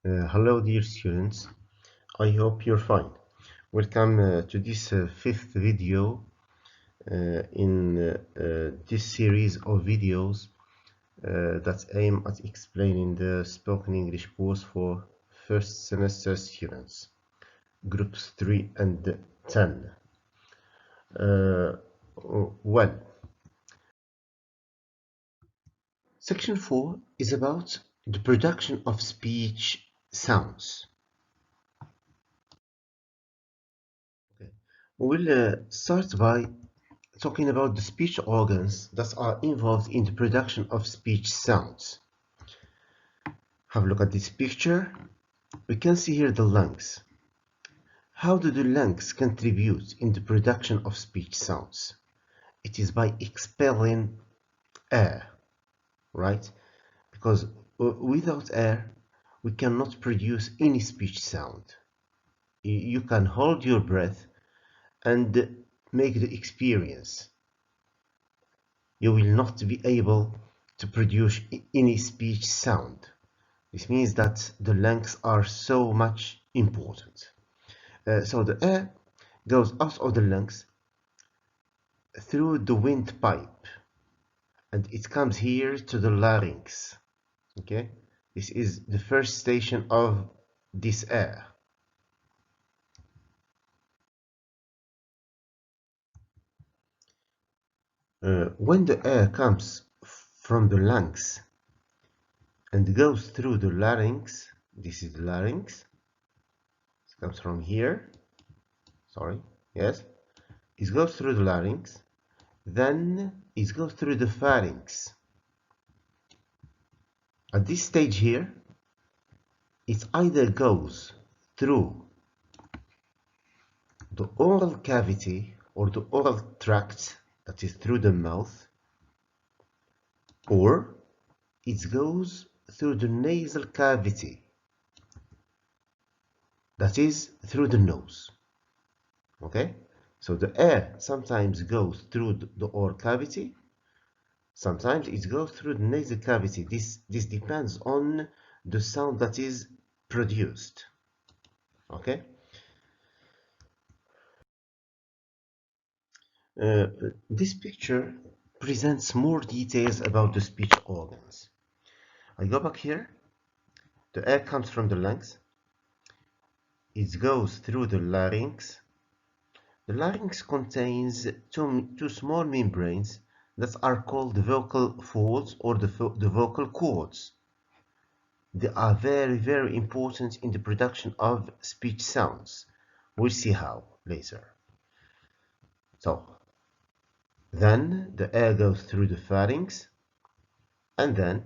Hello dear students, I hope you're fine. Welcome to this fifth video in this series of videos that aim at explaining the spoken English course for first semester students, groups 3 and 10. Uh, well, section 4 is about the production of speech sounds. Okay. We'll start by talking about the speech organs that are involved in the production of speech sounds. Have a look at this picture. We can see here the lungs. How do the lungs contribute in the production of speech sounds? It is by expelling air, right? Because without air, we cannot produce any speech sound. You can hold your breath and make the experience. You will not be able to produce any speech sound. This means that the lungs are so much important. So the air goes out of the lungs through the windpipe and it comes here to the larynx. Okay, this is the first station of this air. When the air comes from the lungs and goes through the larynx, this is the larynx, it comes from here, sorry, yes, it goes through the larynx, then it goes through the pharynx. At this stage here, it either goes through the oral cavity or the oral tract, that is through the mouth, or it goes through the nasal cavity, that is through the nose. Okay, so the air sometimes goes through the oral cavity, sometimes it goes through the nasal cavity. This depends on the sound that is produced. Okay, this picture presents more details about the speech organs. I go back here. The air comes from the lungs. It goes through the larynx. The larynx contains two small membranes that are called the vocal folds or the vocal cords. They are very important in the production of speech sounds. We'll see how later. So then the air goes through the pharynx and then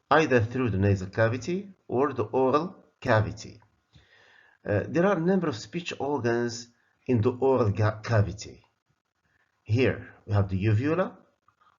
either through the nasal cavity or the oral cavity. There are a number of speech organs in the oral cavity. Here we have the uvula,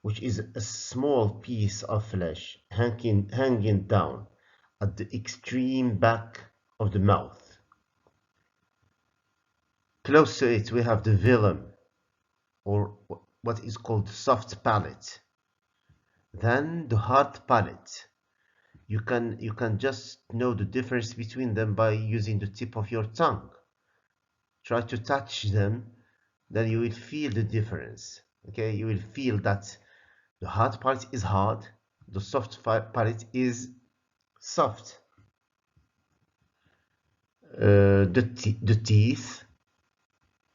which is a small piece of flesh hanging down at the extreme back of the mouth. Close to it we have the velum, or what is called the soft palate. Then the hard palate. You can just know the difference between them by using the tip of your tongue. Try to touch them, then you will feel the difference. Okay, you will feel that the hard palate is hard, the soft palate is soft. The teeth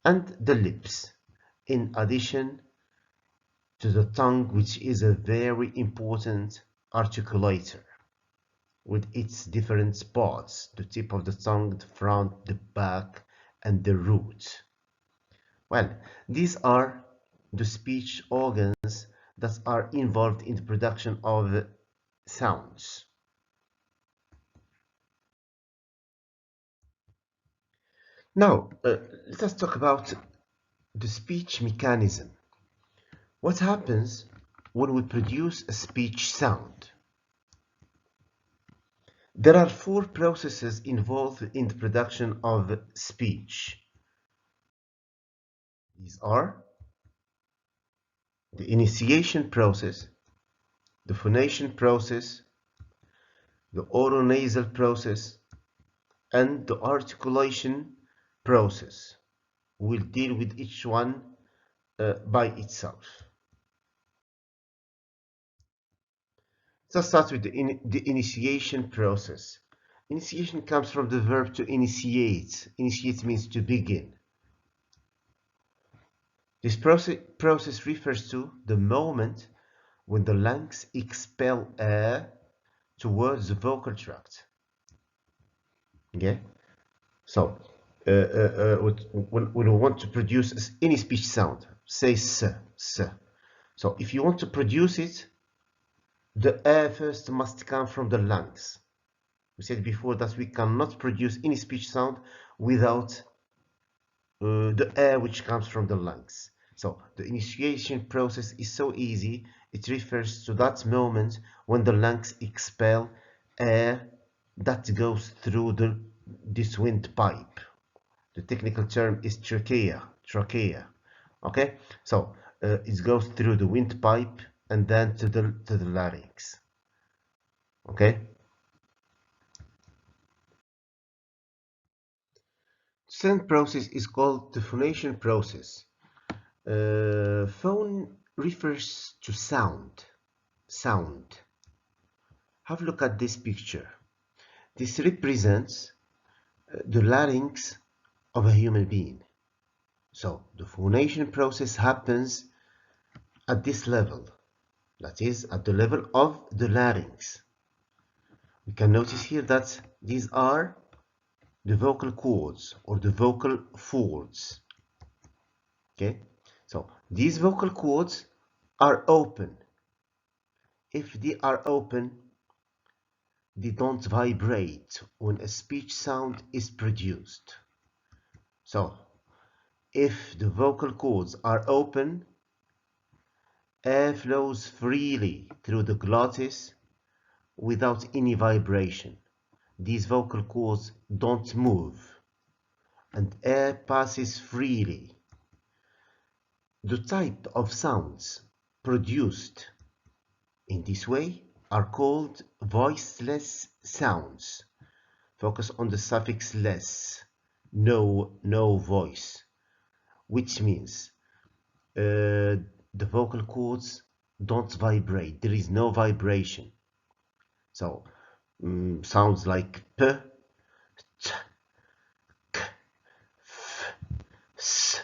and the lips, in addition to the tongue, which is a very important articulator with its different parts, the tip of the tongue, the front, the back, and the root. Well, these are the speech organs that are involved in the production of sounds. Now, let us talk about the speech mechanism. What happens when we produce a speech sound? There are four processes involved in the production of speech. These are the initiation process, the phonation process, the oronasal process, and the articulation process. We'll deal with each one by itself. Let's start with the initiation process. Initiation comes from the verb to initiate. Initiate means to begin. This process refers to the moment when the lungs expel air towards the vocal tract. Okay, so when we want to produce any speech sound, say s. So if you want to produce it, the air first must come from the lungs. We said before that we cannot produce any speech sound without the air which comes from the lungs. So the initiation process is so easy. It refers to that moment when the lungs expel air that goes through this windpipe. The technical term is trachea. Okay, so it goes through the windpipe and then to the larynx. Okay. Second process is called the phonation process. Phone refers to sound. Have a look at this picture. This represents the larynx of a human being. So the phonation process happens at this level, that is at the level of the larynx. We can notice here that these are the vocal cords or the vocal folds. Okay, so these vocal cords are open. If they are open, they don't vibrate when a speech sound is produced. So if the vocal cords are open, air flows freely through the glottis without any vibration. These vocal cords don't move and air passes freely. The type of sounds produced in this way are called voiceless sounds. Focus on the suffix less, no voice, which means the vocal cords don't vibrate. There is no vibration. So sounds like p, t, k, f, s.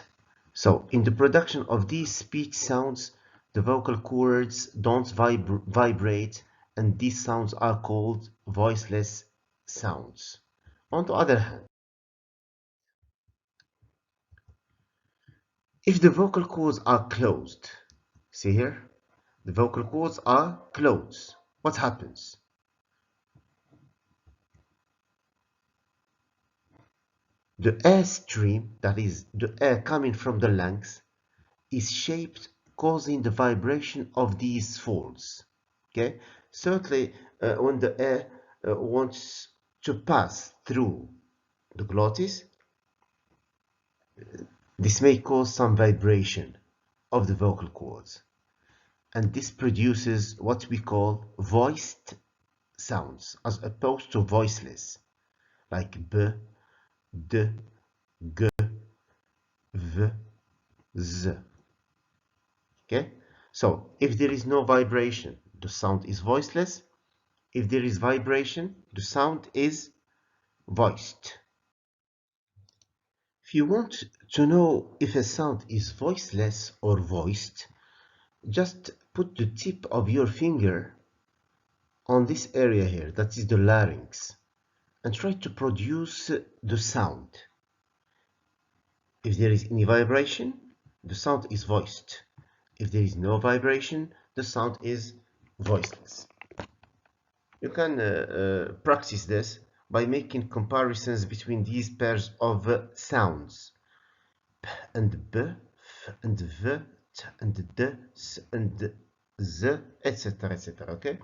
So in the production of these speech sounds, the vocal cords don't vibrate, and these sounds are called voiceless sounds. On the other hand, if the vocal cords are closed, see here, the vocal cords are closed, what happens? The air stream, that is, the air coming from the lungs, is shaped, causing the vibration of these folds. Okay, certainly when the air wants to pass through the glottis, this may cause some vibration of the vocal cords, and this produces what we call voiced sounds as opposed to voiceless, like b, d, g, v, z. Okay, so if there is no vibration, the sound is voiceless. If there is vibration, the sound is voiced. If you want to know if a sound is voiceless or voiced, just put the tip of your finger on this area here, that is the larynx, and try to produce the sound. If there is any vibration, the sound is voiced. If there is no vibration, the sound is voiceless. You can practice this by making comparisons between these pairs of sounds. P and B, F and V, T and D, S and Z, etc. etc. Okay?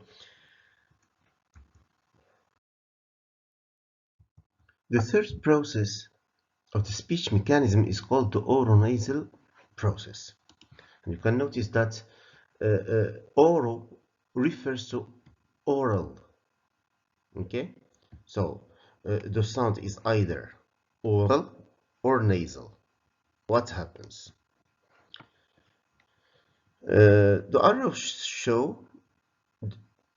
The third process of the speech mechanism is called the oronasal process. And you can notice that oro refers to oral, Okay, so the sound is either oral or nasal. What happens? The arrows show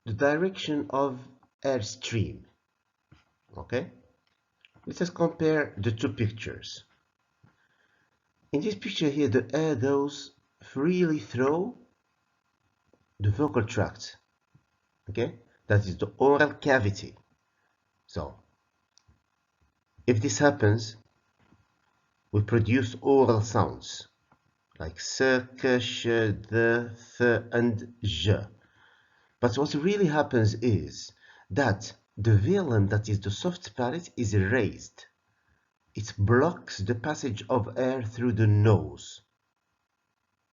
the direction of airstream. Okay, let us compare the two pictures. In this picture here, the air goes freely through the vocal tract. Okay, that is the oral cavity. So if this happens, we produce oral sounds like s, k, sh, the, th, and j. But what really happens is that the velum, that is the soft palate, is raised. It blocks the passage of air through the nose.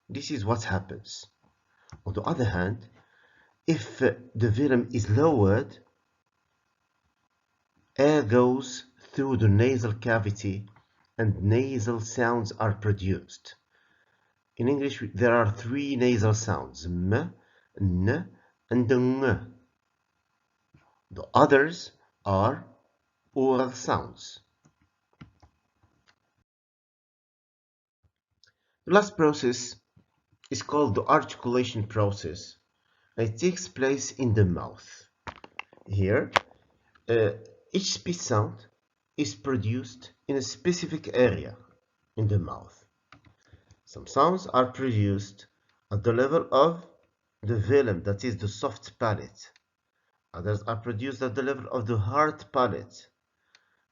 This is what happens. On the other hand, if the velum is lowered, air goes through the nasal cavity and nasal sounds are produced. In English, there are three nasal sounds, m, n, and ng. The others are oral sounds. The last process is called the articulation process. It takes place in the mouth. Here, each speech sound is produced in a specific area in the mouth. Some sounds are produced at the level of the velum, that is the soft palate. Others are produced at the level of the hard palate.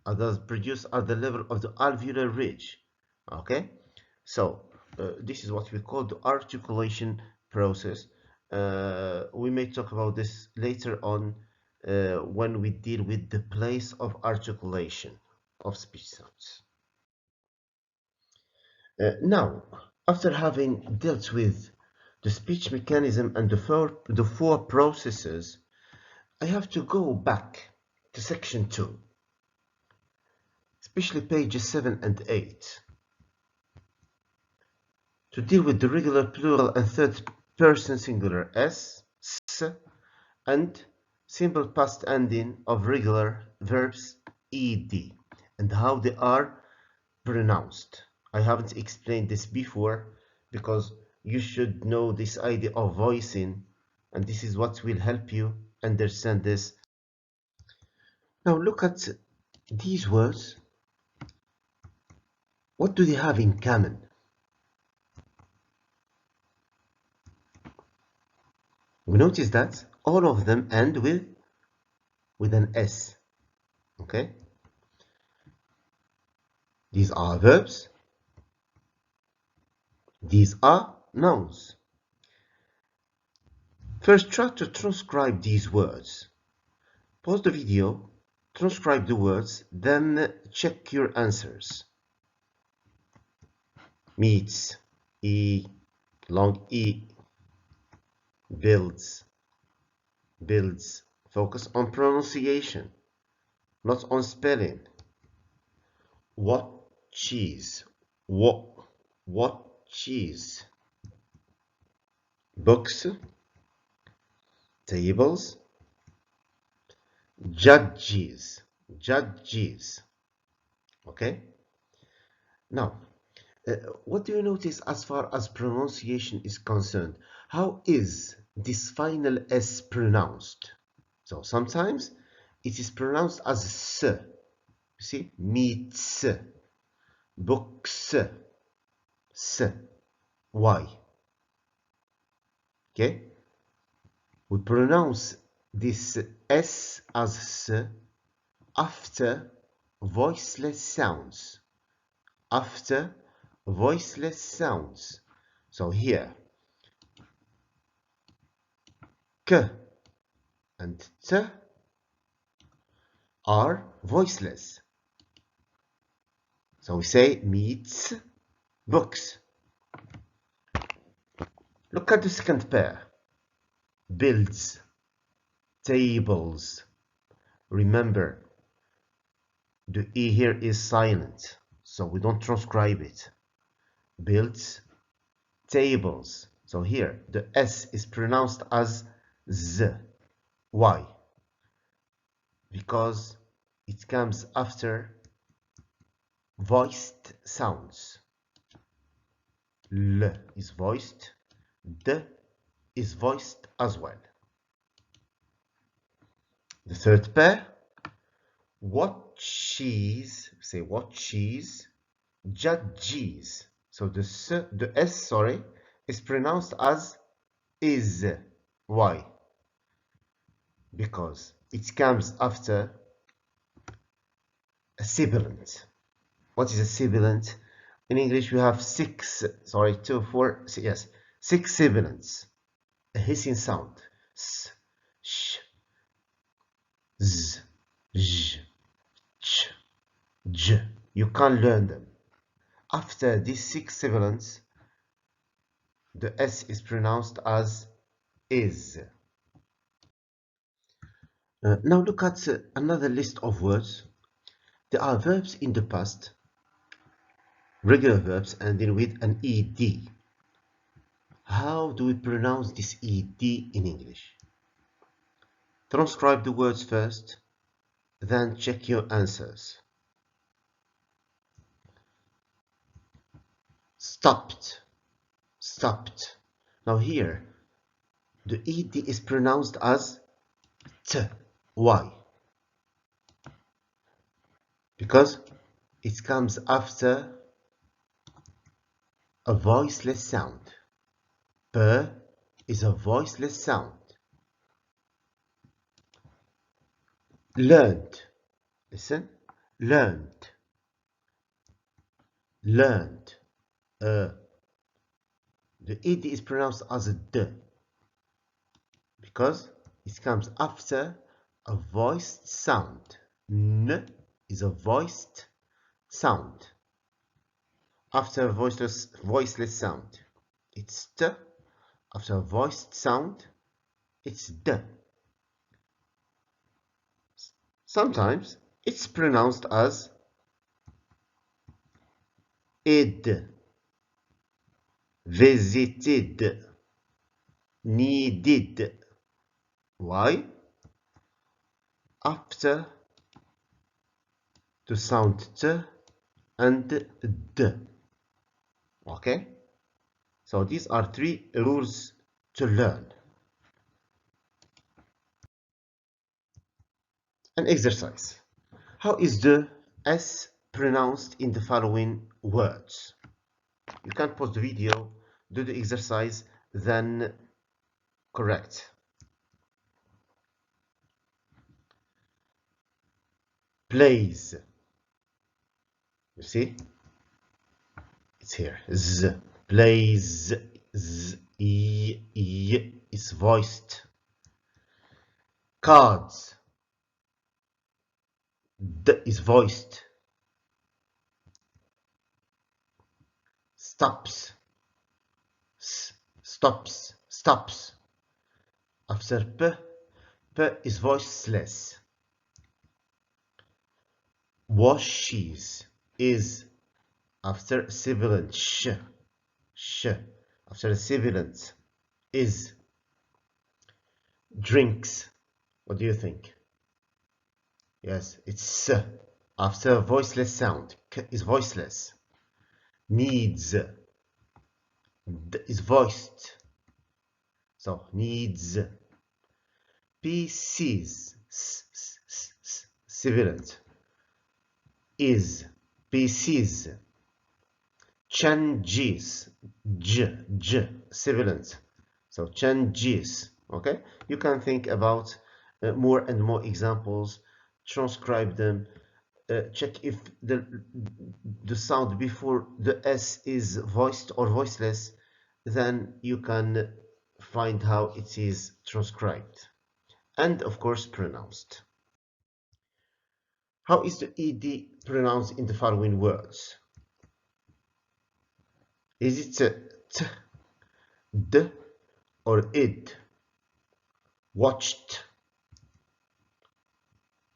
Others produced at the level of the alveolar ridge. Okay, so this is what we call the articulation process. We may talk about this later on when we deal with the place of articulation of speech sounds. Now, after having dealt with the speech mechanism and the four processes, I have to go back to section 2, especially pages 7 and 8, to deal with the regular plural and third person singular s, and simple past ending of regular verbs ed, and how they are pronounced. I haven't explained this before because you should know this idea of voicing, and this is what will help you understand this. Now look at these words. What do they have in common? We notice that all of them end with an S. Okay? These are verbs. These are nouns. First, try to transcribe these words. Pause the video, transcribe the words, then check your answers. Meets, E, long E, builds, builds. Focus on pronunciation, not on spelling. What cheese? What cheese? Books, tables, judges, judges. Okay? Now, what do you notice as far as pronunciation is concerned? How is this final S pronounced? So sometimes it is pronounced as S. You see? Meets, books, S. Why? Okay? We pronounce this S as S after voiceless sounds. After voiceless sounds. So here, K and T are voiceless. So we say meets, books. Look at the second pair. Builds, tables. Remember, the E here is silent, so we don't transcribe it. Builds, tables. So here, the S is pronounced as Z. Why? because it comes after voiced sounds. L is voiced, D is voiced as well. The third pair, watches, say watches, judges. So the S, is pronounced as is. Why? Because it comes after a sibilant. What is a sibilant? In English, we have six sibilants. A hissing sound. S, sh, z, j, ch, j. You can't learn them. After these six sibilants, the S is pronounced as is. Now look at another list of words. There are verbs in the past, regular verbs, and then with an ed. How do we pronounce this ed in English? Transcribe the words first, then check your answers. Stopped, stopped. Now here, the ed is pronounced as t. Why? Because it comes after a voiceless sound. P is a voiceless sound. Learned. Listen. Learned. Learned. The ed is pronounced as a d because it comes after a voiced sound. N is a voiced sound. After a voiceless sound, it's t. After a voiced sound, it's d. Sometimes it's pronounced as id, visited, needed. Why? After the sound t and d. Okay? So these are three rules to learn. An exercise. How is the S pronounced in the following words? You can pause the video, do the exercise, then correct. Plays. You see? It's here. Z. Plays. Z. E is voiced. Cards. D is voiced. Stops. S. Stops. Stops. After P is voiceless. Washes is after sibilant. Sh. After a sibilant is. Drinks. What do you think? Yes, it's S. After a voiceless sound. K is voiceless. Needs. D is voiced. So, needs. PCs. Sibilant. Is. PCs. Changes. J. Sibilant. So, changes. Okay? You can think about more and more examples, transcribe them, check if the sound before the S is voiced or voiceless, then you can find how it is transcribed and of course pronounced. How is the ed pronounced in the following words? Is it t, d, or id? Watched.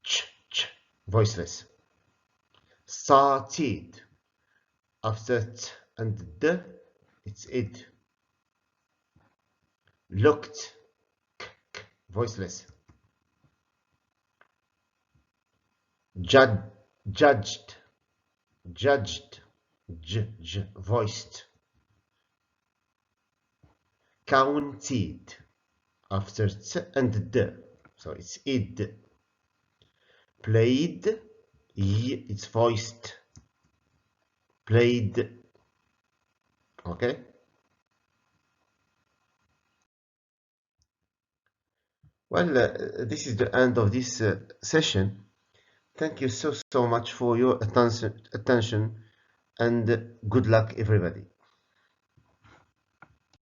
Ch, voiceless. Started. After t and d, it's id. Looked. K, voiceless. judged, judged, voiced. Counted, after t and d, so it's id. Played, it's voiced. Played. Okay. Well, this is the end of this session. Thank you so much for your attention and good luck, everybody.